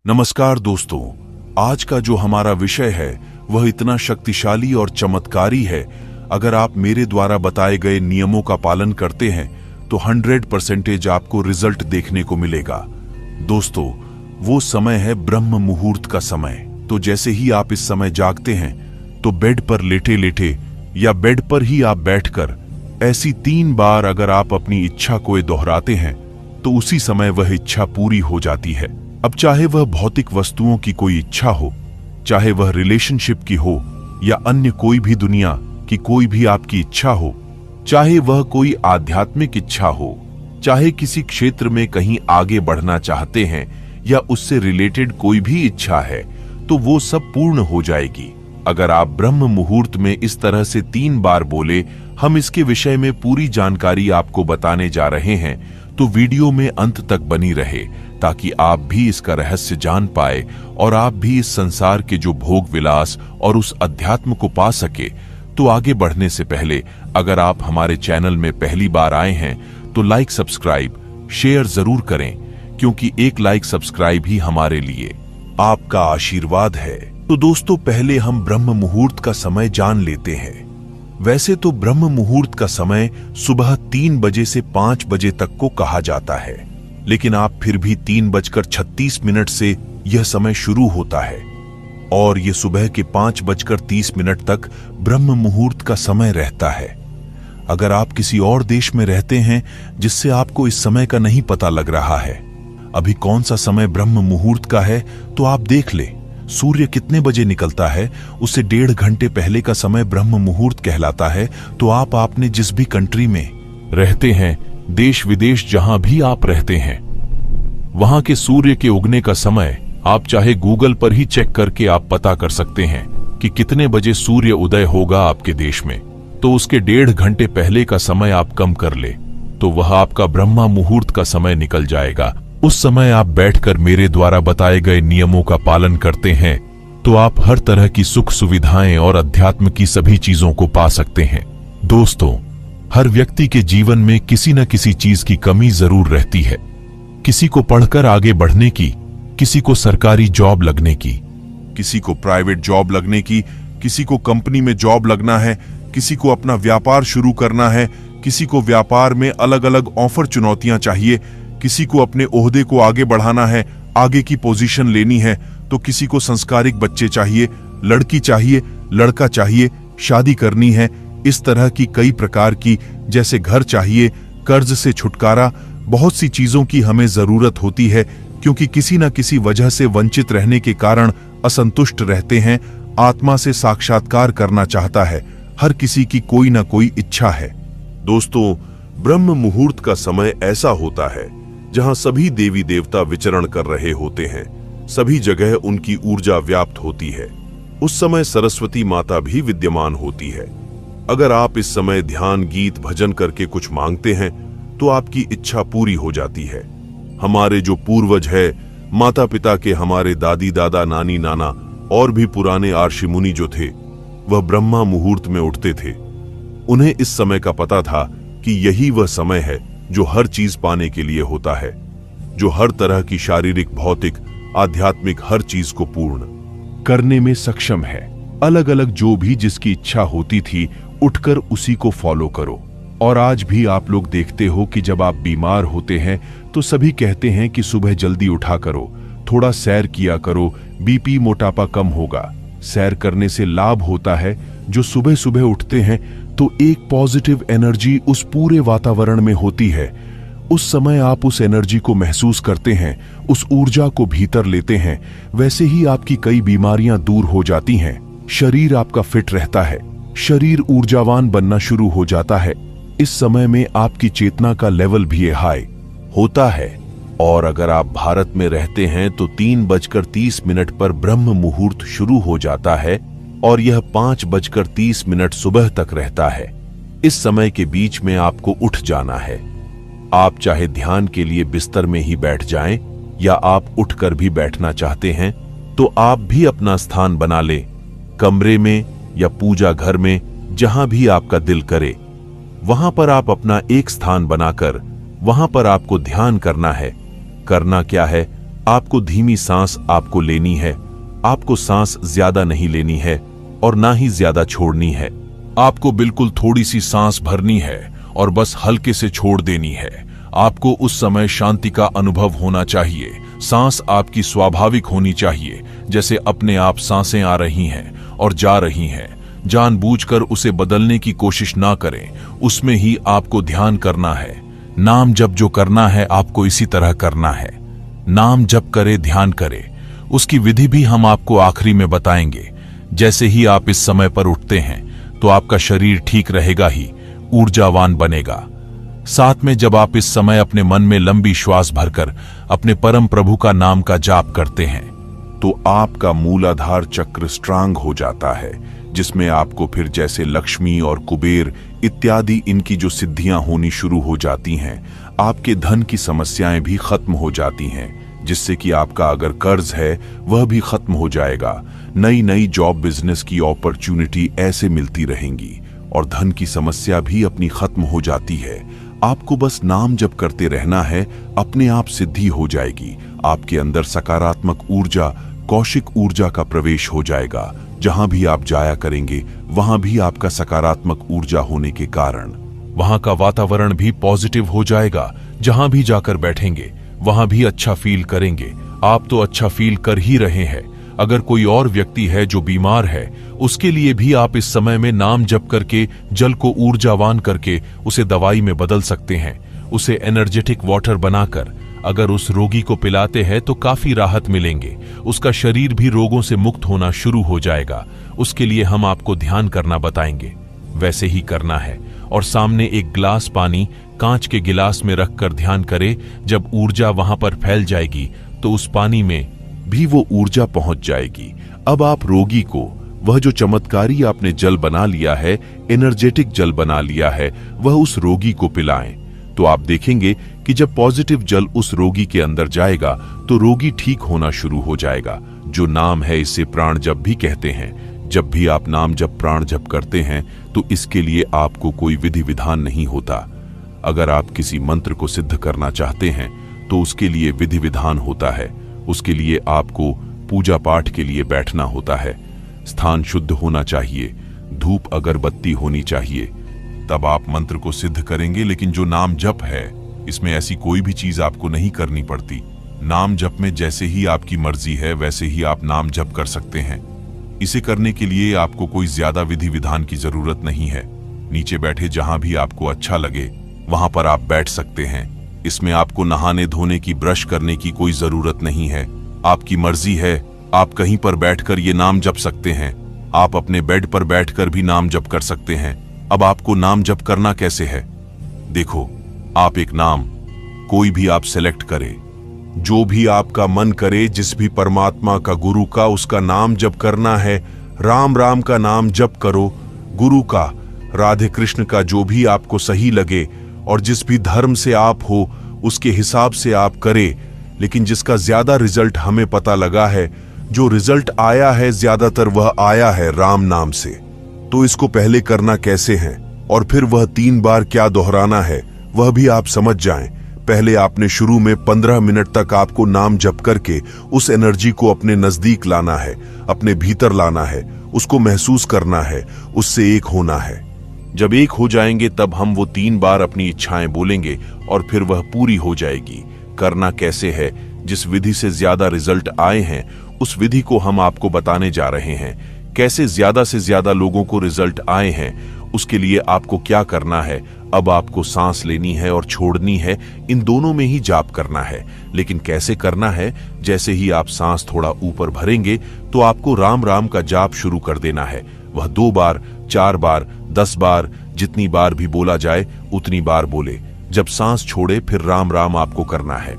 नमस्कार दोस्तों, आज का जो हमारा विषय है वह इतना शक्तिशाली और चमत्कारी है। अगर आप मेरे द्वारा बताए गए नियमों का पालन करते हैं तो 100% आपको रिजल्ट देखने को मिलेगा। दोस्तों, वो समय है ब्रह्म मुहूर्त का समय। तो जैसे ही आप इस समय जागते हैं तो बेड पर लेटे लेटे या बेड पर ही आप बैठकर ऐसी 3 बार अगर आप अपनी इच्छा को दोहराते हैं तो उसी समय वह इच्छा पूरी हो जाती है। अब चाहे वह भौतिक वस्तुओं की कोई इच्छा हो, चाहे वह रिलेशनशिप की हो या अन्य कोई भी दुनिया की कोई भी आपकी इच्छा हो, चाहे वह कोई आध्यात्मिक इच्छा हो, चाहे किसी क्षेत्र में कहीं आगे बढ़ना चाहते हैं या उससे रिलेटेड कोई भी इच्छा है, तो वो सब पूर्ण हो जाएगी अगर आप ब्रह्म मुहूर्त में इस तरह से 3 बार बोले। हम इसके विषय में पूरी जानकारी आपको बताने जा रहे हैं, तो वीडियो में अंत तक बनी रहे ताकि आप भी इसका रहस्य जान पाए और आप भी इस संसार के जो भोग विलास और उस अध्यात्म को पा सके। तो आगे बढ़ने से पहले अगर आप हमारे चैनल में पहली बार आए हैं तो लाइक, सब्सक्राइब, शेयर जरूर करें, क्योंकि एक लाइक सब्सक्राइब ही हमारे लिए आपका आशीर्वाद है। तो दोस्तों, पहले हम ब्रह्म मुहूर्त का समय जान लेते हैं। वैसे तो ब्रह्म मुहूर्त का समय सुबह 3 बजे से 5 बजे तक को कहा जाता है, लेकिन आप फिर भी 3:36 से यह समय शुरू होता है और यह सुबह के 5:30 तक ब्रह्म मुहूर्त का समय रहता है। अगर आप किसी और देश में रहते हैं जिससे आपको इस समय का नहीं पता लग रहा है अभी कौन सा समय ब्रह्म मुहूर्त का है, तो आप देख ले सूर्य कितने बजे निकलता है, उससे 1.5 घंटे पहले का समय ब्रह्म मुहूर्त कहलाता है। तो आपने जिस भी कंट्री में रहते हैं, देश विदेश जहां भी आप रहते हैं, वहां के सूर्य के उगने का समय आप चाहे गूगल पर ही चेक करके आप पता कर सकते हैं कि कितने बजे सूर्य उदय होगा आपके देश में। तो उसके 1.5 घंटे पहले का समय आप कम कर ले तो वह आपका ब्रह्म मुहूर्त का समय निकल जाएगा। उस समय आप बैठकर मेरे द्वारा बताए गए नियमों का पालन करते हैं तो आप हर तरह की सुख सुविधाएं और अध्यात्म की सभी चीजों को पा सकते हैं। दोस्तों, हर व्यक्ति के जीवन में किसी न किसी चीज की कमी जरूर रहती है। किसी को पढ़कर आगे बढ़ने की, किसी को सरकारी जॉब लगने की, किसी को प्राइवेट जॉब लगने की, किसी को कंपनी में जॉब लगना है, किसी को अपना व्यापार शुरू करना है, किसी को व्यापार में अलग अलग ऑफर चुनौतियां चाहिए, किसी को अपने ओहदे को आगे बढ़ाना है, आगे की पोजीशन लेनी है, तो किसी को संस्कारिक बच्चे चाहिए, लड़की चाहिए, लड़का चाहिए, शादी करनी है। इस तरह की कई प्रकार की, जैसे घर चाहिए, कर्ज से छुटकारा, बहुत सी चीजों की हमें जरूरत होती है, क्योंकि किसी न किसी वजह से वंचित रहने के कारण असंतुष्ट रहते हैं। आत्मा से साक्षात्कार करना चाहता है, हर किसी की कोई ना कोई इच्छा है। दोस्तों, ब्रह्म मुहूर्त का समय ऐसा होता है जहां सभी देवी देवता विचरण कर रहे होते हैं, सभी जगह उनकी ऊर्जा व्याप्त होती है। उस समय सरस्वती माता भी विद्यमान होती है। अगर आप इस समय ध्यान, गीत, भजन करके कुछ मांगते हैं तो आपकी इच्छा पूरी हो जाती है। हमारे जो पूर्वज है, माता पिता के, हमारे दादी दादा, नानी नाना और भी पुराने आर्षि मुनि जो थे, वह ब्रह्मा मुहूर्त में उठते थे। उन्हें इस समय का पता था कि यही वह समय है जो हर चीज पाने के लिए होता है, जो हर तरह की शारीरिक, भौतिक, आध्यात्मिक हर चीज को पूर्ण करने में सक्षम है। अलग अलग जो भी जिसकी इच्छा होती थी, उठकर उसी को फॉलो करो। और आज भी आप लोग देखते हो कि जब आप बीमार होते हैं तो सभी कहते हैं कि सुबह जल्दी उठा करो, थोड़ा सैर किया करो, बीपी, मोटापा कम होगा। सैर करने से लाभ होता है। जो सुबह सुबह उठते हैं तो एक पॉजिटिव एनर्जी उस पूरे वातावरण में होती है। उस समय आप उस एनर्जी को महसूस करते हैं, उस ऊर्जा को भीतर लेते हैं। वैसे ही आपकी कई बीमारियां दूर हो जाती हैं, शरीर आपका फिट रहता है, शरीर ऊर्जावान बनना शुरू हो जाता है। इस समय में आपकी चेतना का लेवल भी हाई होता है। और अगर आप भारत में रहते हैं तो 3:30 पर ब्रह्म मुहूर्त शुरू हो जाता है और यह 5:30 सुबह तक रहता है। इस समय के बीच में आपको उठ जाना है। आप चाहे ध्यान के लिए बिस्तर में ही बैठ जाएं या आप उठकर भी बैठना चाहते हैं तो आप भी अपना स्थान बना ले, कमरे में या पूजा घर में, जहां भी आपका दिल करे। वहां पर आप अपना एक स्थान बनाकर वहां पर आपको ध्यान करना है। करना क्या है, आपको धीमी सांस आपको लेनी है, आपको सांस ज्यादा नहीं लेनी है और ना ही ज्यादा छोड़नी है। आपको बिल्कुल थोड़ी सी सांस भरनी है और बस हल्के से छोड़ देनी है। आपको उस समय शांति का अनुभव होना चाहिए। सांस आपकी स्वाभाविक होनी चाहिए, जैसे अपने आप सांसें आ रही हैं और जा रही हैं। जानबूझकर उसे बदलने की कोशिश ना करें, उसमें ही आपको ध्यान करना है। नाम जप जो करना है आपको इसी तरह करना है। नाम जप करे, ध्यान करे। उसकी विधि भी हम आपको आखिरी में बताएंगे। जैसे ही आप इस समय पर उठते हैं तो आपका शरीर ठीक रहेगा ही, ऊर्जावान बनेगा। साथ में जब आप इस समय अपने मन में लंबी श्वास भरकर अपने परम प्रभु का नाम का जाप करते हैं तो आपका मूलाधार चक्र स्ट्रांग हो जाता है, जिसमें आपको फिर जैसे लक्ष्मी और कुबेर इत्यादि इनकी जो सिद्धियां होनी शुरू हो जाती हैं। आपके धन की समस्याएं भी खत्म हो जाती हैं, जिससे कि आपका अगर कर्ज है वह भी खत्म हो जाएगा। नई नई जॉब बिजनेस की अपॉर्चुनिटी ऐसे मिलती रहेंगी और धन की समस्या भी अपनी खत्म हो जाती है। आपको बस नाम जप करते रहना है, अपने आप सिद्धि हो जाएगी। आपके अंदर सकारात्मक ऊर्जा, कौशिक ऊर्जा का प्रवेश हो जाएगा। जहां भी आप जाया करेंगे वहां भी आपका सकारात्मक ऊर्जा होने के कारण वहां का वातावरण भी पॉजिटिव हो जाएगा। जहां भी जाकर बैठेंगे वहां भी अच्छा फील करेंगे। आप तो अच्छा फील कर ही रहे हैं। अगर कोई और व्यक्ति है जो बीमार है, उसके लिए भी आप इस समय में नाम जप करके जल को ऊर्जावान करके उसे दवाई में बदल सकते हैं। उसे एनर्जेटिक वाटर बनाकर अगर उस रोगी को पिलाते हैं तो काफी राहत मिलेंगे। उसका शरीर भी रोगों से मुक्त होना शुरू हो जाएगा। उसके लिए हम आपको ध्यान करना बताएंगे, वैसे ही करना है। और सामने एक गिलास पानी कांच के गिलास में रखकर ध्यान करे। जब ऊर्जा वहां पर फैल जाएगी तो उस पानी में भी वो ऊर्जा पहुंच जाएगी। अब आप रोगी को वह जो चमत्कारी आपने जल बना लिया है, एनर्जेटिक जल बना लिया है, वह उस रोगी को पिलाएं। तो आप देखेंगे कि जब पॉजिटिव जल उस रोगी के अंदर जाएगा तो रोगी ठीक होना शुरू हो जाएगा। जो नाम है इसे प्राण जप भी कहते हैं। जब भी आप नाम जप प्राण जप करते हैं तो इसके लिए आपको कोई विधि विधान नहीं होता। अगर आप किसी मंत्र को सिद्ध करना चाहते हैं तो उसके लिए विधि विधान होता है। उसके लिए आपको पूजा पाठ के लिए बैठना होता है। स्थान शुद्ध होना चाहिए, धूप अगरबत्ती होनी चाहिए, तब आप मंत्र को सिद्ध करेंगे। लेकिन जो नाम जप है इसमें ऐसी कोई भी चीज आपको नहीं करनी पड़ती। नाम जप में जैसे ही आपकी मर्जी है वैसे ही आप नाम जप कर सकते हैं। इसे करने के लिए आपको कोई ज्यादा विधि विधान की जरूरत नहीं है। नीचे बैठे जहां भी आपको अच्छा लगे वहां पर आप बैठ सकते हैं। इसमें आपको नहाने धोने की, ब्रश करने की कोई जरूरत नहीं है। आपकी मर्जी है, आप कहीं पर बैठकर ये नाम जप सकते हैं। आप अपने बेड पर बैठकर भी नाम जप कर सकते हैं। अब आपको नाम जप करना कैसे है, देखो, आप एक नाम कोई भी आप सेलेक्ट करें, जो भी आपका मन करे, जिस भी परमात्मा का, गुरु का, उसका नाम जप करना है। राम राम का नाम जप करो, गुरु का, राधे कृष्ण का, जो भी आपको सही लगे और जिस भी धर्म से आप हो उसके हिसाब से आप करें। लेकिन जिसका ज्यादा रिजल्ट हमें पता लगा है, जो रिजल्ट आया है ज्यादातर वह आया है राम नाम से। तो इसको पहले करना कैसे है और फिर वह 3 बार क्या दोहराना है वह भी आप समझ जाएं। पहले आपने शुरू में 15 मिनट तक आपको नाम जप करके उस एनर्जी को अपने नजदीक लाना है, अपने भीतर लाना है, उसको महसूस करना है, उससे एक होना है। जब एक हो जाएंगे तब हम वो 3 बार अपनी इच्छाएं बोलेंगे और फिर वह पूरी हो जाएगी। करना कैसे है, जिस विधि से ज्यादा रिजल्ट आए हैं उस विधि को हम आपको बताने जा रहे हैं। कैसे ज्यादा से ज्यादा लोगों को रिजल्ट आए हैं, उसके लिए आपको क्या करना है। अब आपको सांस लेनी है और छोड़नी है, इन दोनों में ही जाप करना है। लेकिन कैसे करना है, जैसे ही आप सांस थोड़ा ऊपर भरेंगे तो आपको राम राम का जाप शुरू कर देना है। वह 2 बार, 4 बार, 10 बार, जितनी बार भी बोला जाए उतनी बार बोले। जब सांस छोड़े फिर राम राम आपको करना है।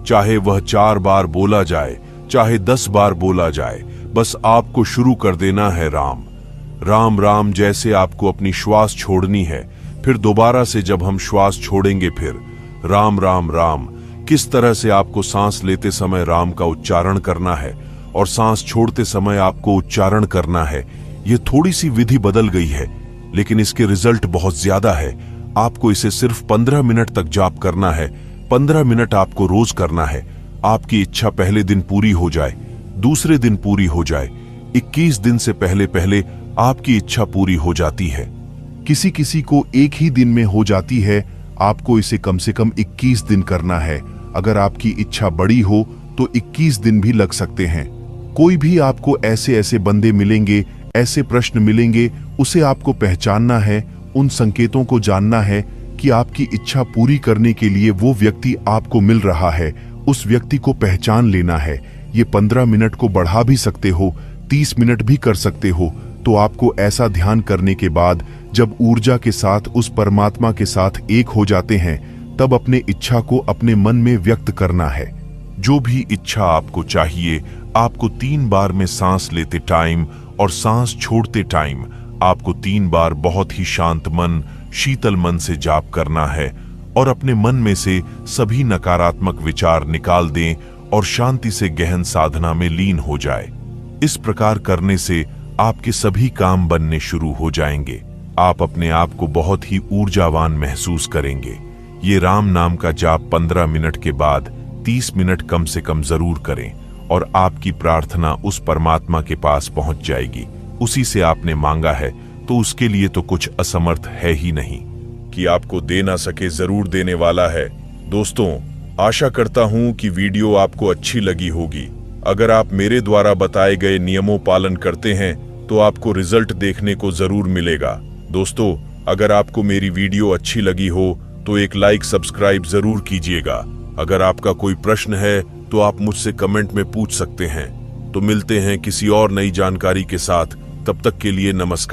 चाहे वह 4 बार बोला जाए, चाहे 10 बार बोला जाए, बस आपको शुरू कर देना है राम राम राम। जैसे आपको अपनी श्वास छोड़नी है, फिर दोबारा से जब हम श्वास छोड़ेंगे फिर राम राम राम। किस तरह से आपको सांस लेते समय राम का उच्चारण करना है और सांस छोड़ते समय आपको उच्चारण करना है। यह थोड़ी सी विधि बदल गई है लेकिन इसके रिजल्ट बहुत ज्यादा है। आपको इसे सिर्फ 15 मिनट तक जाप करना है। 15 मिनट आपको रोज करना है। आपकी इच्छा पहले दिन पूरी हो जाए, दूसरे दिन पूरी हो जाए, 21 दिन से पहले पहले आपकी इच्छा पूरी हो जाती है। किसी किसी को एक ही दिन में हो जाती है। आपको इसे कम से कम 21 दिन करना है। अगर आपकी इच्छा बड़ी हो तो 21 दिन भी लग सकते हैं। कोई भी आपको ऐसे ऐसे बंदे मिलेंगे, ऐसे प्रश्न मिलेंगे, उसे आपको पहचानना है, उन संकेतों को जानना है कि आपकी इच्छा पूरी करने के लिए वो व्यक्ति आपको मिल रहा है। उस व्यक्ति को पहचान लेना है। ये 15 मिनट को बढ़ा भी सकते हो, 30 मिनट भी कर सकते हो। तो आपको ऐसा ध्यान करने के बाद जब ऊर्जा के साथ उस परमात्मा के साथ एक हो जाते हैं, तब अपने इच्छा को अपने मन में व्यक्त करना है। जो भी इच्छा आपको चाहिए, आपको 3 बार में सांस लेते टाइम और सांस छोड़ते टाइम आपको 3 बार बहुत ही शांत मन, शीतल मन से जाप करना है और अपने मन में से सभी नकारात्मक विचार निकाल दें और शांति से गहन साधना में लीन हो जाए। इस प्रकार करने से आपके सभी काम बनने शुरू हो जाएंगे। आप अपने आप को बहुत ही ऊर्जावान महसूस करेंगे। ये राम नाम का जाप 15 मिनट के बाद 30 मिनट कम से कम जरूर करें और आपकी प्रार्थना उस परमात्मा के पास पहुंच जाएगी। उसी से आपने मांगा है तो उसके लिए तो कुछ असमर्थ है ही नहीं कि आपको दे ना सके, जरूर देने वाला है। दोस्तों, आशा करता हूं कि वीडियो आपको अच्छी लगी होगी। अगर आप मेरे द्वारा बताए गए नियमों पालन करते हैं तो आपको रिजल्ट देखने को जरूर मिलेगा। दोस्तों, अगर आपको मेरी वीडियो अच्छी लगी हो तो एक लाइक, सब्सक्राइब जरूर कीजिएगा। अगर आपका कोई प्रश्न है तो आप मुझसे कमेंट में पूछ सकते हैं। तो मिलते हैं किसी और नई जानकारी के साथ। तब तक के लिए नमस्कार।